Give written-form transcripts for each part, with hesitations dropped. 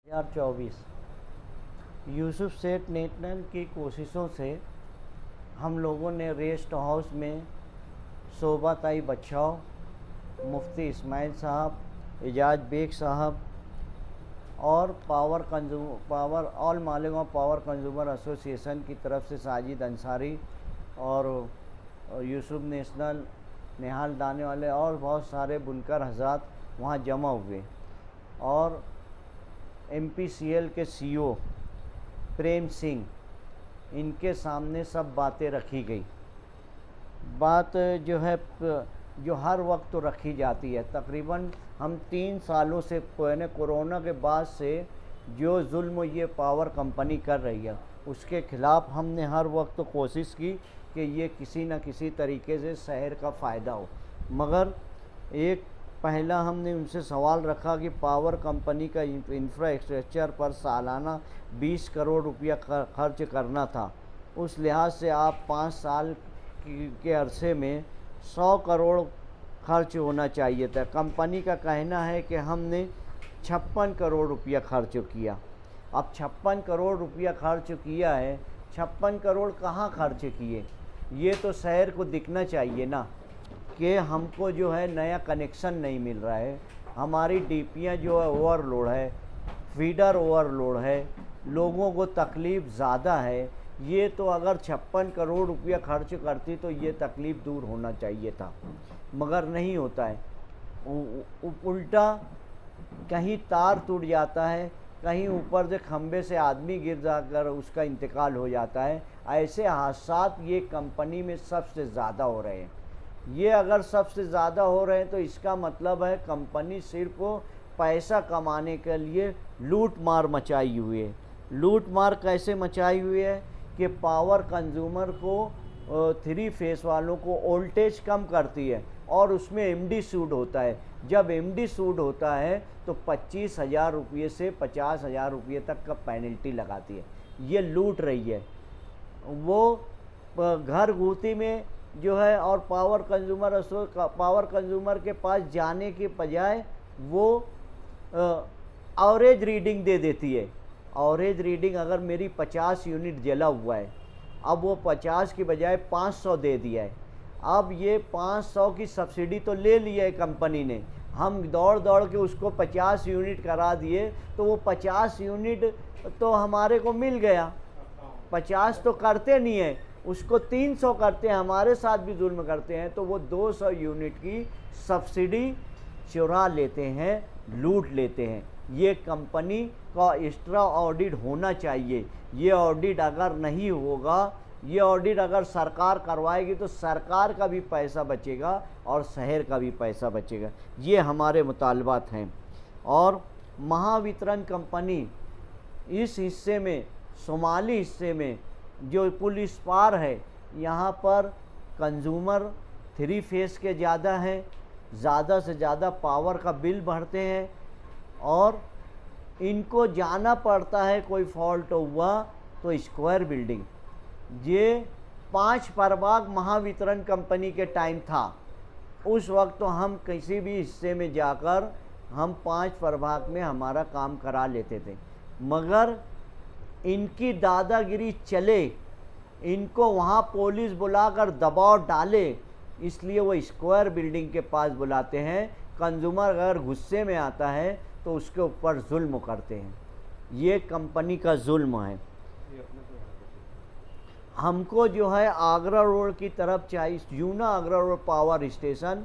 2024 यूसुफ सेठ नेतनल की कोशिशों से हम लोगों ने रेस्ट हाउस में शोभा ताई बच्चाओ, मुफ्ती इस्माइल साहब, एजाज बेग साहब और पावर ऑल मालिकों पावर कंज्यूमर एसोसिएशन की तरफ से साजिद अंसारी और यूसुफ नेशनल, निहाल दाने वाले और बहुत सारे बुनकर हज़रात वहाँ जमा हुए और MPCL के CEO प्रेम सिंह, इनके सामने सब बातें रखी गई। बात जो है जो हर वक्त तो रखी जाती है। तकरीबन हम 3 सालों से कोरोना के बाद से जो जुल्म ये पावर कंपनी कर रही है उसके ख़िलाफ़ हमने हर वक्त कोशिश की कि ये किसी न किसी तरीके से शहर का फ़ायदा हो। मगर एक पहला हमने उनसे सवाल रखा कि पावर कंपनी का इंफ्रास्ट्रक्चर पर सालाना 20 करोड़ रुपया खर्च करना था। उस लिहाज से आप 5 साल के अरसे में 100 करोड़ खर्च होना चाहिए था। कंपनी का कहना है कि हमने 56 करोड़ रुपया खर्च किया। अब 56 करोड़ रुपया खर्च किया है, 56 करोड़ कहाँ खर्च किए, ये तो शहर को दिखना चाहिए ना कि हमको जो है नया कनेक्शन नहीं मिल रहा है, हमारी डीपियाँ जो है ओवरलोड है, फीडर ओवरलोड है, लोगों को तकलीफ़ ज़्यादा है। ये तो अगर 56 करोड़ रुपया खर्च करती तो ये तकलीफ़ दूर होना चाहिए था, मगर नहीं होता है। उल्टा कहीं तार टूट जाता है, कहीं ऊपर से खंबे से आदमी गिर जाकर उसका इंतकाल हो जाता है। ऐसे हादसात ये कंपनी में सबसे ज़्यादा हो रहे हैं। ये अगर सबसे ज़्यादा हो रहे हैं तो इसका मतलब है कंपनी सिर्फ पैसा कमाने के लिए लूट मार मचाई हुई है। लूट मार कैसे मचाई हुई है कि पावर कंज्यूमर को 3 फेस वालों को वोल्टेज कम करती है और उसमें MD सूट होता है। जब MD सूट होता है तो 25,000 रुपये से 50,000 रुपये तक का पेनल्टी लगाती है। ये लूट रही है। वो घर गुती में जो है और पावर कंज्यूमर के पास जाने के बजाय वो एवरेज रीडिंग दे देती है। एवरेज रीडिंग अगर मेरी 50 यूनिट जला हुआ है, अब वो 50 की बजाय 500 दे दिया है। अब ये 500 की सब्सिडी तो ले ली है कंपनी ने, हम दौड़ दौड़ के उसको 50 यूनिट करा दिए तो वो 50 यूनिट तो हमारे को मिल गया। 50 तो करते नहीं है, उसको 300 करते हैं, हमारे साथ भी जुल्म करते हैं, तो वो 200 यूनिट की सब्सिडी चुरा लेते हैं, लूट लेते हैं। ये कंपनी का एक्स्ट्रा ऑडिट होना चाहिए। ये ऑडिट अगर नहीं होगा, ये ऑडिट अगर सरकार करवाएगी तो सरकार का भी पैसा बचेगा और शहर का भी पैसा बचेगा। ये हमारे मुतालबात हैं। और महावितरण कंपनी इस हिस्से में, शुमाली हिस्से में जो पुलिस पार है, यहाँ पर कंज्यूमर 3 फेस के ज़्यादा हैं, ज़्यादा से ज़्यादा पावर का बिल भरते हैं और इनको जाना पड़ता है कोई फॉल्ट हुआ तो स्क्वायर बिल्डिंग। ये 5 प्रभाग महावितरण कंपनी के टाइम था, उस वक्त तो हम किसी भी हिस्से में जाकर हम 5 प्रभाग में हमारा काम करा लेते थे। मगर इनकी दादागिरी चले, इनको वहाँ पुलिस बुलाकर दबाव डाले, इसलिए वो स्क्वायर बिल्डिंग के पास बुलाते हैं। कंज्यूमर अगर गुस्से में आता है तो उसके ऊपर जुल्म करते हैं। ये कंपनी का जुल्म है। हमको जो है आगरा रोड की तरफ चाहिए, यूना आगरा रोड पावर स्टेशन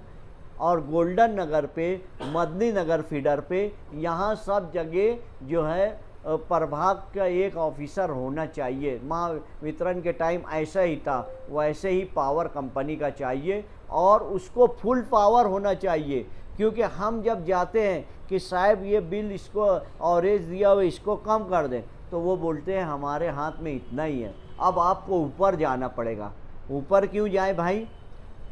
और गोल्डन नगर पे, मदनी नगर फीडर पे, यहाँ सब जगह जो है प्रभाग का एक ऑफिसर होना चाहिए। महावितरण के टाइम ऐसा ही था, वैसे ही पावर कंपनी का चाहिए और उसको फुल पावर होना चाहिए। क्योंकि हम जब जाते हैं कि साहब ये बिल इसको ऑरेंज दिया हुआ, इसको कम कर दें, तो वो बोलते हैं हमारे हाथ में इतना ही है, अब आपको ऊपर जाना पड़ेगा। ऊपर क्यों जाए भाई,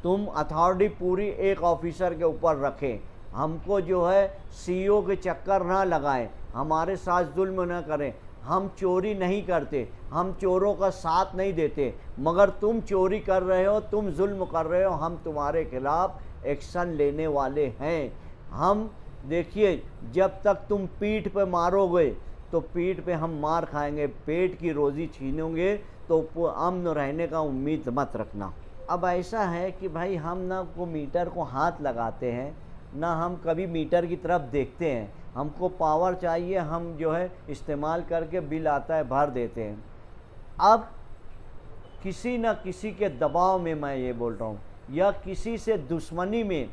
तुम अथॉरिटी पूरी एक ऑफिसर के ऊपर रखें। हमको जो है CEO के चक्कर ना लगाएं, हमारे साथ जुल्म ना करें। हम चोरी नहीं करते, हम चोरों का साथ नहीं देते, मगर तुम चोरी कर रहे हो, तुम जुल्म कर रहे हो, हम तुम्हारे खिलाफ एक्शन लेने वाले हैं। हम देखिए, जब तक तुम पीठ पे मारोगे तो पीठ पे हम मार खाएंगे, पेट की रोज़ी छीनोगे तो अमन रहने का उम्मीद मत रखना। अब ऐसा है कि भाई हम ना को मीटर को हाथ लगाते हैं, ना हम कभी मीटर की तरफ देखते हैं। हमको पावर चाहिए, हम जो है इस्तेमाल करके बिल आता है भर देते हैं। अब किसी न किसी के दबाव में मैं ये बोल रहा हूँ, या किसी से दुश्मनी में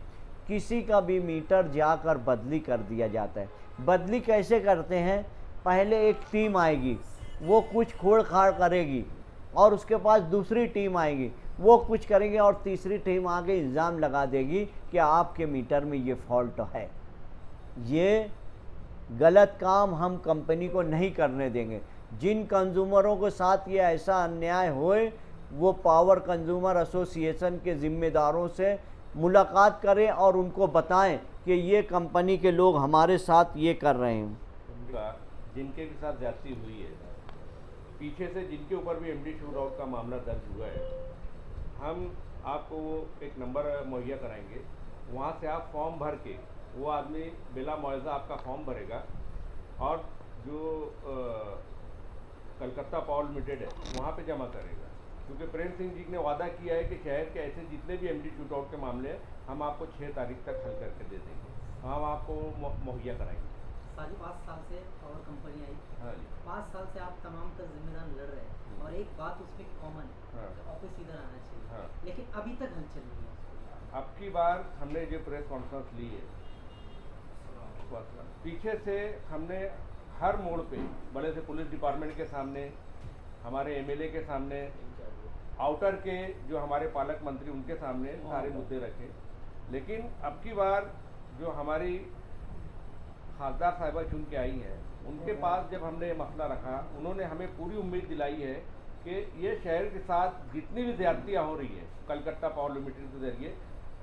किसी का भी मीटर जाकर बदली कर दिया जाता है। बदली कैसे करते हैं? पहले एक टीम आएगी, वो कुछ खोड़ खाड़ करेगी, और उसके पास दूसरी टीम आएगी, वो कुछ करेंगे, और तीसरी टीम आगे इल्ज़ाम लगा देगी कि आपके मीटर में ये फॉल्ट है। ये गलत काम हम कंपनी को नहीं करने देंगे। जिन कंज्यूमरों के साथ ये ऐसा अन्याय होए, वो पावर कंज्यूमर एसोसिएशन के ज़िम्मेदारों से मुलाकात करें और उनको बताएं कि ये कंपनी के लोग हमारे साथ ये कर रहे हैं। जिनके के साथ ज्यादती हुई है, पीछे से जिनके ऊपर भी एमडी शूट आउट का मामला दर्ज हुआ है, हम आपको एक नंबर मुहैया कराएंगे। वहाँ से आप फॉर्म भर के, वो आदमी बिला मुआवजा आपका फॉर्म भरेगा, और जो कलकत्ता पावर लिमिटेड है वहाँ पे जमा करेगा। क्योंकि प्रेम सिंह जी ने वादा किया है कि शहर के ऐसे जितने भी एमडी शूट आउट के मामले हैं, हम आपको 6 तारीख तक हल करके दे देंगे, हम आपको मुहैया कराएंगे। 5 साल से पावर कंपनी आई। हाँ जी। 5 साल से आप तमाम का जिम्मेदार लड़ रहे हैं, और एक बात उसमें कॉमन है, हाँ। ऑफिस इधर आना चाहिए। हाँ। लेकिन अभी तक हलचल नहीं है। अब की बार हमने जो प्रेस कॉन्फ्रेंस ली है, पीछे से हमने हर मोड़ पे, बड़े से पुलिस डिपार्टमेंट के सामने, हमारे एमएलए के सामने, आउटर के जो हमारे पालक मंत्री उनके सामने सारे मुद्दे रखे। लेकिन अब की बार जो हमारी खासदार साहिबा चुन के आई हैं, उनके पास जब हमने ये मसला रखा, उन्होंने हमें पूरी उम्मीद दिलाई है कि ये शहर के साथ जितनी भी ज्यादतियाँ हो रही है कलकत्ता पावर लिमिटेड के जरिए,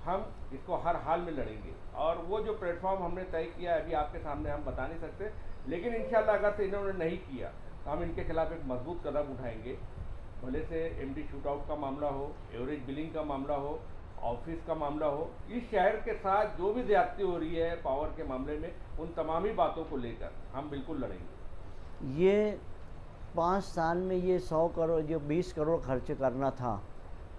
हम इसको हर हाल में लड़ेंगे। और वो जो प्लेटफॉर्म हमने तय किया है, अभी आपके सामने हम बता नहीं सकते, लेकिन इंशाल्लाह अगर से इन्होंने नहीं किया तो हम इनके खिलाफ एक मजबूत कदम उठाएंगे। भले से एमडी शूट आउट का मामला हो, एवरेज बिलिंग का मामला हो, ऑफिस का मामला हो, इस शहर के साथ जो भी ज्यादती हो रही है पावर के मामले में, उन तमामी बातों को लेकर हम बिल्कुल लड़ेंगे। ये 5 साल में ये 100 करोड़, जो 20 करोड़ खर्च करना था।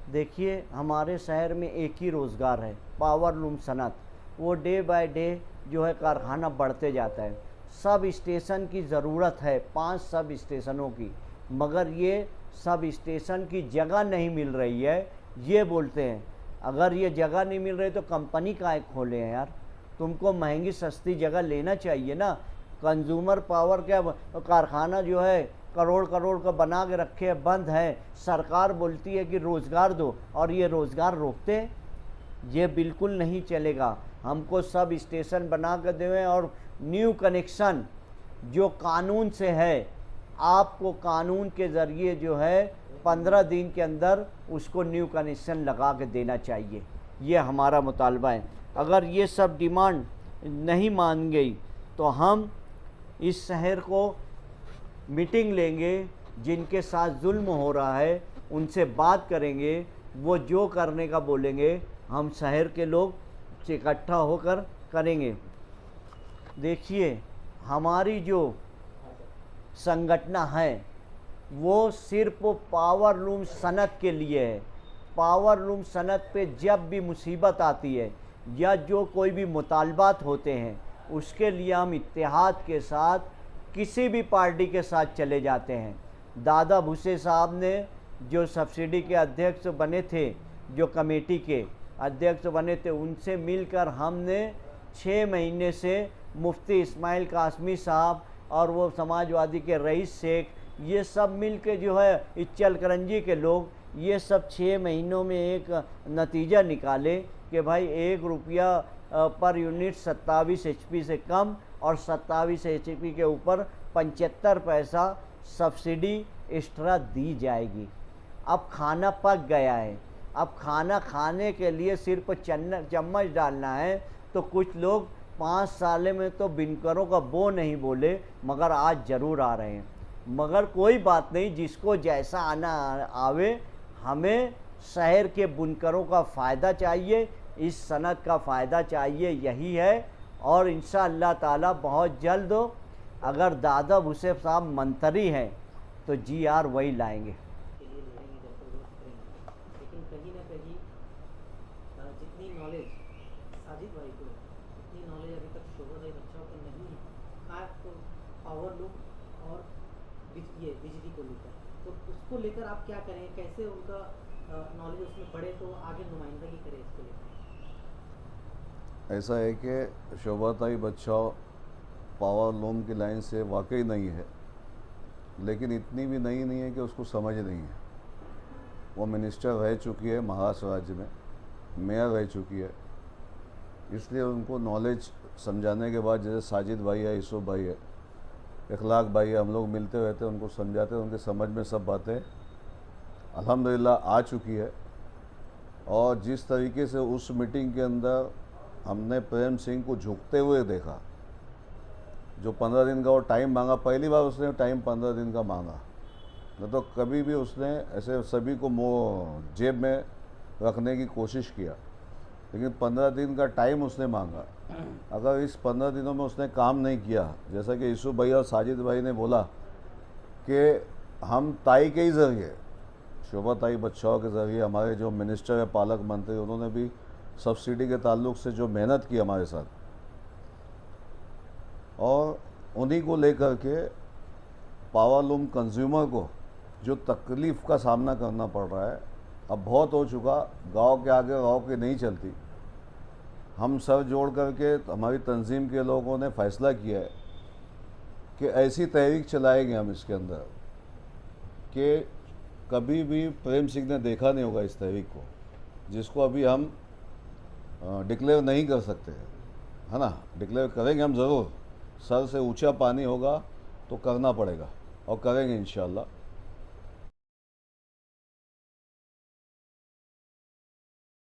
देखिए, हमारे शहर में एक ही रोज़गार है, पावर लूम सनत। वो डे बाय डे जो है कारखाना बढ़ते जाता है। सब स्टेशन की ज़रूरत है, 5 सब स्टेशनों की, मगर ये सब स्टेशन की जगह नहीं मिल रही है। ये बोलते हैं अगर ये जगह नहीं मिल रही तो कंपनी काहे खोले हैं यार? तुमको महंगी सस्ती जगह लेना चाहिए ना। कंज्यूमर पावर का कारखाना जो है करोड़ करोड़ का बना के रखे है, बंद है। सरकार बोलती है कि रोज़गार दो, और ये रोज़गार रोकते हैं। ये बिल्कुल नहीं चलेगा। हमको सब स्टेशन बना कर दें, और न्यू कनेक्शन जो कानून से है, आपको कानून के ज़रिए जो है 15 दिन के अंदर उसको न्यू कनेक्शन लगा के देना चाहिए। ये हमारा मुतालबा है। अगर ये सब डिमांड नहीं मान गई तो हम इस शहर को मीटिंग लेंगे, जिनके साथ जुल्म हो रहा है उनसे बात करेंगे, वो जो करने का बोलेंगे हम शहर के लोग इकट्ठा होकर करेंगे। देखिए, हमारी जो संगठन है वो सिर्फ पावर लूम सनत के लिए है। पावर लूम सनत पे जब भी मुसीबत आती है या जो कोई भी मुतालबात होते हैं, उसके लिए हम इत्तेहाद के साथ किसी भी पार्टी के साथ चले जाते हैं। दादा भूसे साहब ने जो सब्सिडी के अध्यक्ष बने थे, जो कमेटी के अध्यक्ष बने थे, उनसे मिलकर हमने 6 महीने से मुफ्ती इस्माइल कासमी साहब और वो समाजवादी के रईस शेख, ये सब मिल के जो है इच्चल करंजी के लोग, ये सब 6 महीनों में एक नतीजा निकाले कि भाई 1 रुपया पर यूनिट 27 HP से कम और 27 HP के ऊपर 75 पैसा सब्सिडी एक्स्ट्रा दी जाएगी। अब खाना पक गया है, अब खाना खाने के लिए सिर्फ चम्मच डालना है। तो कुछ लोग 5 साल में तो बिनकरों का बो नहीं बोले, मगर आज ज़रूर आ रहे हैं। मगर कोई बात नहीं, जिसको जैसा आना आवे। हमें शहर के बुनकरों का फ़ायदा चाहिए, इस सनत का फ़ायदा चाहिए, यही है। और इंशाअल्लाह ताला बहुत जल्द अगर दादा भूसेफ साहब मंत्री हैं तो GR वही लाएंगे। के लिए लड़ेंगे, जद्दोजहद करेंगे, लेकिन कहीं ना कहीं जितनी नॉलेज साजिद भाई को है, उतनी नॉलेज अभी तक शोभादाई बच्चों को नहीं है, खास तो पावर लूम और ये बिजली को लेकर। तो उसको लेकर आप क्या करें, कैसे उनका नॉलेज उसमें बढ़े तो आगे नुमाइंदगी करे इसको लेकर? ऐसा है कि शोभाताई बच्चाओ पावर लूम की लाइन से वाकई नहीं है, लेकिन इतनी भी नई नहीं है कि उसको समझ नहीं है। वो मिनिस्टर रह चुकी है महाराष्ट्र राज्य में, मेयर रह चुकी है, इसलिए उनको नॉलेज समझाने के बाद, जैसे साजिद भाई है, यूसुफ भाई है, इखलाक भाई है, हम लोग मिलते रहते हैं, उनको समझाते हैं, उनके समझ में सब बातें अल्हम्दुलिल्लाह आ चुकी है। और जिस तरीके से उस मीटिंग के अंदर हमने प्रेम सिंह को झुकते हुए देखा, जो 15 दिन का वो टाइम मांगा, पहली बार उसने टाइम 15 दिन का मांगा, न तो कभी भी उसने ऐसे सभी को जेब में रखने की कोशिश किया, लेकिन 15 दिन का टाइम उसने मांगा। अगर इस 15 दिनों में उसने काम नहीं किया, जैसा कि यूसुफ भाई और साजिद भाई ने बोला कि हम ताई के ही ज़रिए, शोभाताई बच्चाओं के ज़रिए, हमारे जो मिनिस्टर है, पालक मंत्री, उन्होंने भी सब्सिडी के ताल्लुक से जो मेहनत की हमारे साथ, और उन्हीं को लेकर के पावर लूम कंज्यूमर को जो तकलीफ़ का सामना करना पड़ रहा है, अब बहुत हो चुका, गांव के आगे गांव की नहीं चलती। हम सर जोड़ करके, हमारी तंजीम के लोगों ने फ़ैसला किया है कि ऐसी तहरीक चलाएंगे हम इसके अंदर कि कभी भी प्रेम सिंह ने देखा नहीं होगा इस तहरीक को, जिसको अभी हम डिक्लेयर नहीं कर सकते, है ना। डिक्लेयर करेंगे हम ज़रूर, सर से ऊंचा पानी होगा तो करना पड़ेगा, और करेंगे इंशाल्लाह।